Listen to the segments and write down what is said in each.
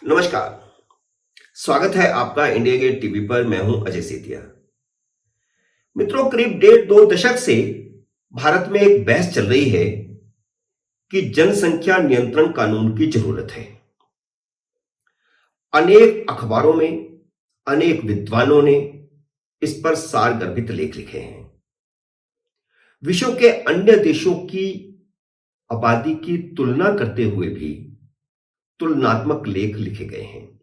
नमस्कार। स्वागत है आपका इंडिया गेट टीवी पर। मैं हूं अजय सेतिया। मित्रों, करीब डेढ़ दो दशक से भारत में एक बहस चल रही है कि जनसंख्या नियंत्रण कानून की जरूरत है। अनेक अखबारों में अनेक विद्वानों ने इस पर सारगर्भित लेख लिखे हैं। विश्व के अन्य देशों की आबादी की तुलना करते हुए भी तुलनात्मक लेख लिखे गए हैं।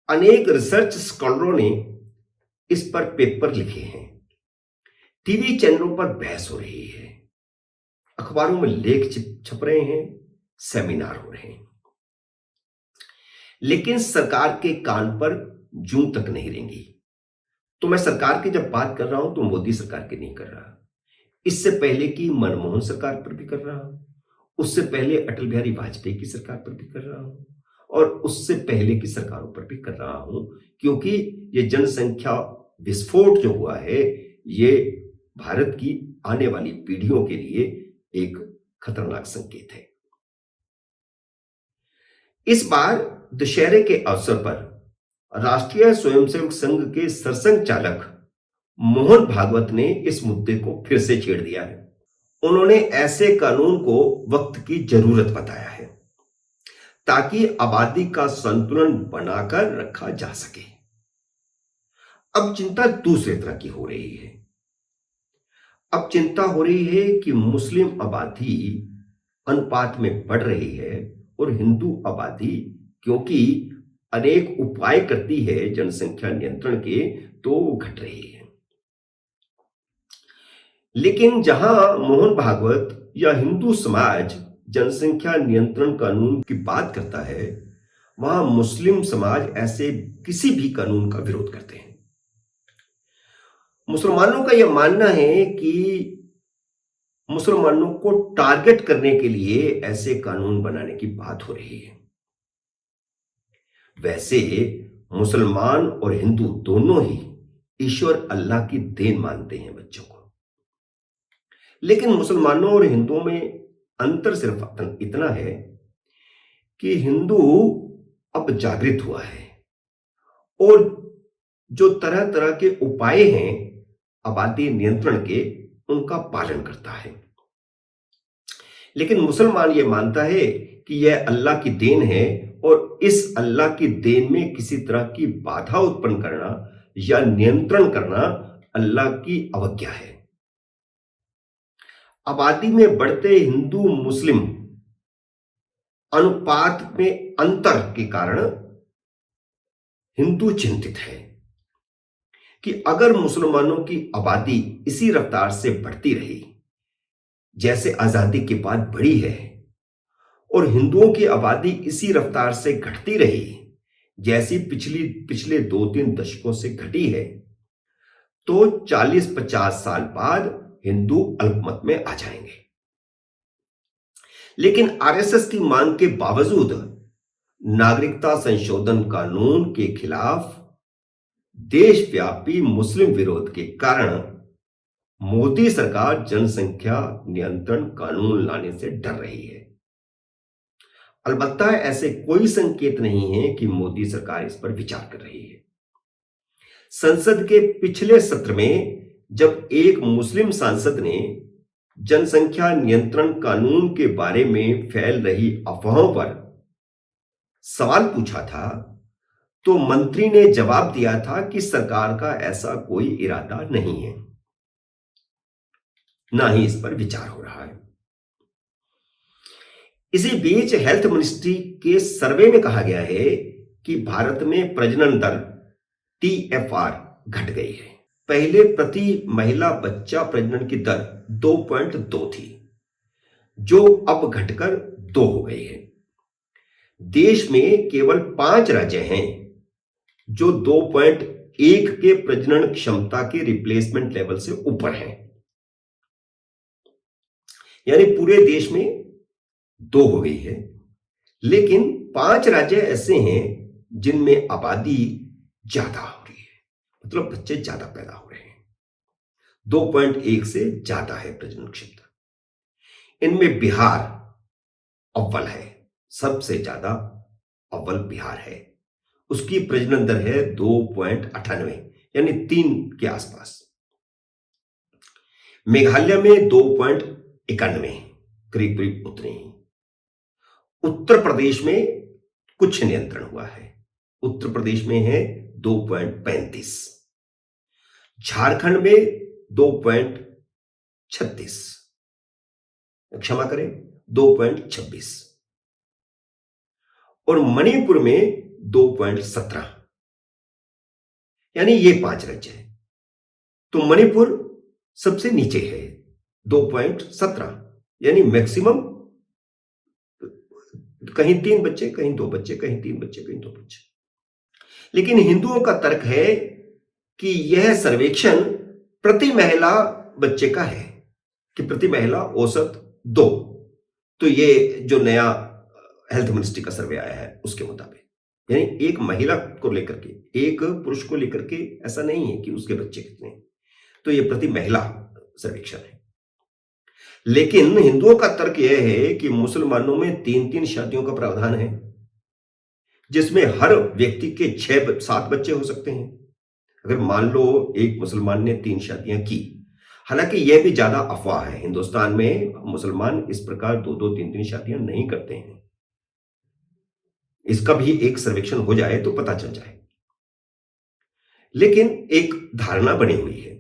अनेक रिसर्च स्कॉलरों ने इस पर पेपर लिखे हैं। टीवी चैनलों पर बहस हो रही है, अखबारों में लेख छप रहे हैं, सेमिनार हो रहे हैं, लेकिन सरकार के कान पर जूं तक नहीं रेंगी। तो मैं सरकार की जब बात कर रहा हूं तो मोदी सरकार की नहीं कर रहा। इससे पहले की मनमोहन सरकार पर भी कर रहा हूं, उससे पहले अटल बिहारी वाजपेयी की सरकार पर भी कर रहा हूं, और उससे पहले की सरकारों पर भी कर रहा हूं, क्योंकि ये जनसंख्या विस्फोट जो हुआ है, ये भारत की आने वाली पीढ़ियों के लिए एक खतरनाक संकेत है। इस बार दशहरे के अवसर पर राष्ट्रीय स्वयंसेवक संघ के सरसंघ चालक मोहन भागवत ने इस मुद्दे को फिर से छेड़ दिया है। उन्होंने ऐसे कानून को वक्त की जरूरत बताया है ताकि आबादी का संतुलन बनाकर रखा जा सके। अब चिंता दूसरे तरह की हो रही है। अब चिंता हो रही है कि मुस्लिम आबादी अनुपात में बढ़ रही है और हिंदू आबादी, क्योंकि अनेक उपाय करती है जनसंख्या नियंत्रण के, तो घट रही है। लेकिन जहां मोहन भागवत या हिंदू समाज जनसंख्या नियंत्रण कानून की बात करता है, वहां मुस्लिम समाज ऐसे किसी भी कानून का विरोध करते हैं। मुसलमानों का यह मानना है कि मुसलमानों को टारगेट करने के लिए ऐसे कानून बनाने की बात हो रही है। वैसे मुसलमान और हिंदू दोनों ही ईश्वर अल्लाह की देन मानते हैं बच्चों को। लेकिन मुसलमानों और हिंदुओं में अंतर सिर्फ इतना है कि हिंदू अब जागृत हुआ है और जो तरह तरह के उपाय हैं आबादी नियंत्रण के, उनका पालन करता है। लेकिन मुसलमान यह मानता है कि यह अल्लाह की देन है और इस अल्लाह की देन में किसी तरह की बाधा उत्पन्न करना या नियंत्रण करना अल्लाह की अवज्ञा है। आबादी में बढ़ते हिंदू मुस्लिम अनुपात में अंतर के कारण हिंदू चिंतित है कि अगर मुसलमानों की आबादी इसी रफ्तार से बढ़ती रही जैसे आजादी के बाद बढ़ी है, और हिंदुओं की आबादी इसी रफ्तार से घटती रही जैसी पिछले 2-3 दशकों से घटी है, तो 40-50 साल बाद हिंदू अल्पमत में आ जाएंगे। लेकिन आरएसएस की मांग के बावजूद नागरिकता संशोधन कानून के खिलाफ देशव्यापी मुस्लिम विरोध के कारण मोदी सरकार जनसंख्या नियंत्रण कानून लाने से डर रही है। अलबत्ता ऐसे कोई संकेत नहीं है कि मोदी सरकार इस पर विचार कर रही है। संसद के पिछले सत्र में जब एक मुस्लिम सांसद ने जनसंख्या नियंत्रण कानून के बारे में फैल रही अफवाहों पर सवाल पूछा था, तो मंत्री ने जवाब दिया था कि सरकार का ऐसा कोई इरादा नहीं है, ना ही इस पर विचार हो रहा है। इसी बीच हेल्थ मिनिस्ट्री के सर्वे में कहा गया है कि भारत में प्रजनन दर TFR घट गई है। पहले प्रति महिला बच्चा प्रजनन की दर 2.2 थी, जो अब घटकर 2 हो गई है। देश में केवल 5 राज्य हैं जो 2.1 के प्रजनन क्षमता के रिप्लेसमेंट लेवल से ऊपर हैं, यानी पूरे देश में 2 हो गई है। लेकिन 5 राज्य ऐसे हैं जिनमें आबादी ज्यादा हो रही है, मतलब बच्चे ज्यादा पैदा हो रहे हैं। 2.1 से ज्यादा है प्रजनन क्षमता। इनमें बिहार अव्वल है, सबसे ज्यादा अव्वल बिहार है। उसकी प्रजनन दर है 2.98 यानी 3 के आसपास। मेघालय में 2.91 करीब करीब उतने ही। उत्तर प्रदेश में कुछ नियंत्रण हुआ है। उत्तर प्रदेश में है 2.35, झारखंड में 2.36, क्षमा करें 2.26 और मणिपुर में 2.17, यानी ये 5 राज्य हैं। तो मणिपुर सबसे नीचे है 2.17, यानी मैक्सिमम कहीं 3 बच्चे, कहीं 2 बच्चे, कहीं 3 बच्चे, कहीं 2 बच्चे। लेकिन हिंदुओं का तर्क है कि यह सर्वेक्षण प्रति महिला बच्चे का है, कि प्रति महिला औसत 2। तो ये जो नया हेल्थ मिनिस्ट्री का सर्वे आया है उसके मुताबिक, यानी एक महिला को लेकर के, एक पुरुष को लेकर के ऐसा नहीं है कि उसके बच्चे कितने, तो ये प्रति महिला सर्वेक्षण है। लेकिन हिंदुओं का तर्क यह है कि मुसलमानों में 3-3 शादियों का प्रावधान है, जिसमें हर व्यक्ति के 6-7 बच्चे हो सकते हैं। अगर मान लो एक मुसलमान ने 3 शादियां की, हालांकि यह भी ज्यादा अफवाह है, हिंदुस्तान में मुसलमान इस प्रकार 2-2, 3-3 शादियां नहीं करते हैं। इसका भी एक सर्वेक्षण हो जाए तो पता चल जाए। लेकिन एक धारणा बनी हुई है।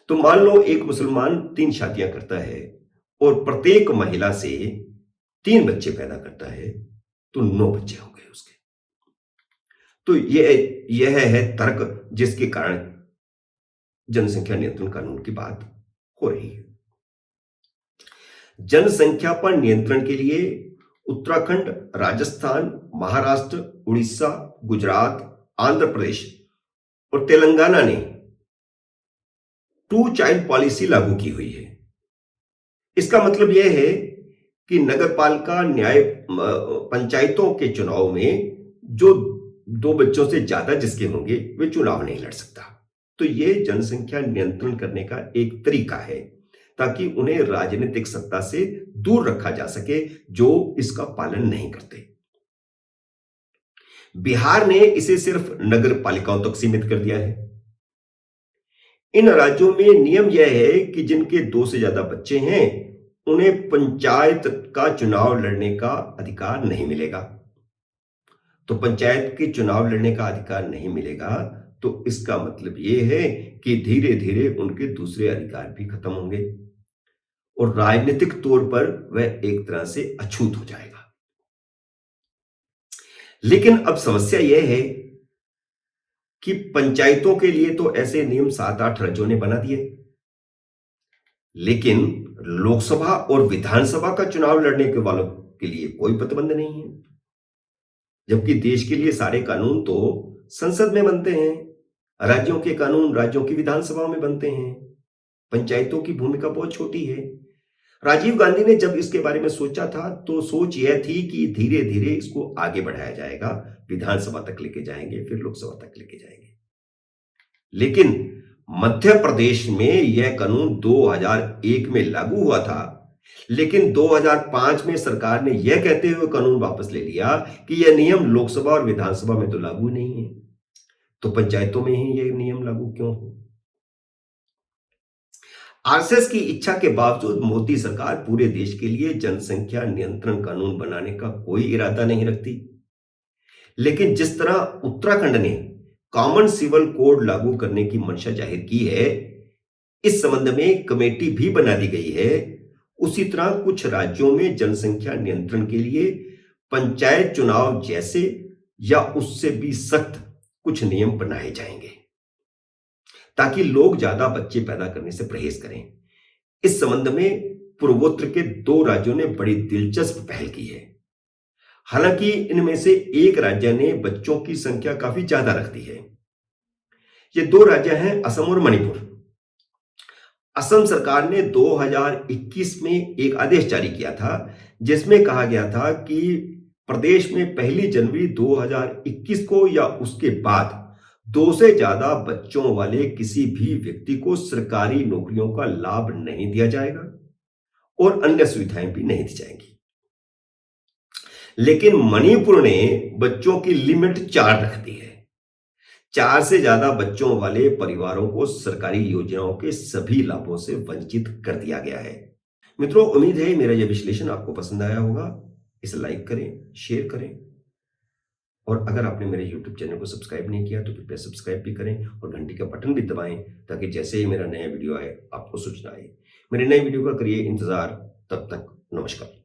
तो मान लो एक मुसलमान 3 शादियां करता है और प्रत्येक महिला से 3 बच्चे पैदा करता है, तो 9 बच्चे हो गए उसके। तो यह है तर्क जिसके कारण जनसंख्या नियंत्रण कानून की बात हो रही है। जनसंख्या पर नियंत्रण के लिए उत्तराखंड, राजस्थान, महाराष्ट्र, उड़ीसा, गुजरात, आंध्र प्रदेश और तेलंगाना ने 2 चाइल्ड पॉलिसी लागू की हुई है। इसका मतलब यह है कि नगरपालिका न्याय पंचायतों के चुनाव में जो 2 बच्चों से ज्यादा जिसके होंगे वे चुनाव नहीं लड़ सकता। तो यह जनसंख्या नियंत्रण करने का एक तरीका है, ताकि उन्हें राजनीतिक सत्ता से दूर रखा जा सके जो इसका पालन नहीं करते। बिहार ने इसे सिर्फ नगर पालिकाओं तक सीमित कर दिया है। इन राज्यों में नियम यह है कि जिनके 2 से ज्यादा बच्चे हैं उन्हें पंचायत का चुनाव लड़ने का अधिकार नहीं मिलेगा। तो पंचायत के चुनाव लड़ने का अधिकार नहीं मिलेगा, तो इसका मतलब यह है कि धीरे धीरे उनके दूसरे अधिकार भी खत्म होंगे और राजनीतिक तौर पर वह एक तरह से अछूत हो जाएगा। लेकिन अब समस्या यह है कि पंचायतों के लिए तो ऐसे नियम 7-8 राज्यों ने बना दिए, लेकिन लोकसभा और विधानसभा का चुनाव लड़ने के वालों के लिए कोई प्रतिबंध नहीं है। जबकि देश के लिए सारे कानून तो संसद में बनते हैं, राज्यों के कानून राज्यों की विधानसभा में बनते हैं। पंचायतों की भूमिका बहुत छोटी है। राजीव गांधी ने जब इसके बारे में सोचा था तो सोच यह थी कि धीरे धीरे इसको आगे बढ़ाया जाएगा, विधानसभा तक लेके जाएंगे, फिर लोकसभा तक लेके जाएंगे। लेकिन मध्य प्रदेश में यह कानून 2001 में लागू हुआ था, लेकिन 2005 में सरकार ने यह कहते हुए कानून वापस ले लिया कि यह नियम लोकसभा और विधानसभा में तो लागू नहीं है, तो पंचायतों में ही यह नियम लागू क्यों हो? आरएसएस की इच्छा के बावजूद मोदी सरकार पूरे देश के लिए जनसंख्या नियंत्रण कानून बनाने का कोई इरादा नहीं रखती। लेकिन जिस तरह उत्तराखंड ने कॉमन सिविल कोड लागू करने की मंशा जाहिर की है, इस संबंध में कमेटी भी बना दी गई है, उसी तरह कुछ राज्यों में जनसंख्या नियंत्रण के लिए पंचायत चुनाव जैसे या उससे भी सख्त कुछ नियम बनाए जाएंगे ताकि लोग ज्यादा बच्चे पैदा करने से परहेज करें। इस संबंध में पूर्वोत्तर के 2 राज्यों ने बड़ी दिलचस्प पहल की है। हालांकि इनमें से एक राज्य ने बच्चों की संख्या काफी ज्यादा रख दी है। ये 2 राज्य हैं असम और मणिपुर। असम सरकार ने 2021 में एक आदेश जारी किया था जिसमें कहा गया था कि प्रदेश में 1 जनवरी 2021 को या उसके बाद 2 से ज्यादा बच्चों वाले किसी भी व्यक्ति को सरकारी नौकरियों का लाभ नहीं दिया जाएगा और अन्य सुविधाएं भी नहीं दी जाएंगी। लेकिन मणिपुर ने बच्चों की लिमिट 4 रख दी है। 4 से ज्यादा बच्चों वाले परिवारों को सरकारी योजनाओं के सभी लाभों से वंचित कर दिया गया है। मित्रों, उम्मीद है मेरा यह विश्लेषण आपको पसंद आया होगा। इसे लाइक करें, शेयर करें और अगर आपने मेरे YouTube चैनल को सब्सक्राइब नहीं किया तो कृपया सब्सक्राइब भी करें और घंटी का बटन भी दबाएं ताकि जैसे ही मेरा नया वीडियो आए आपको सूचना आए। मेरे नए वीडियो का करिए इंतजार। तब तक नमस्कार।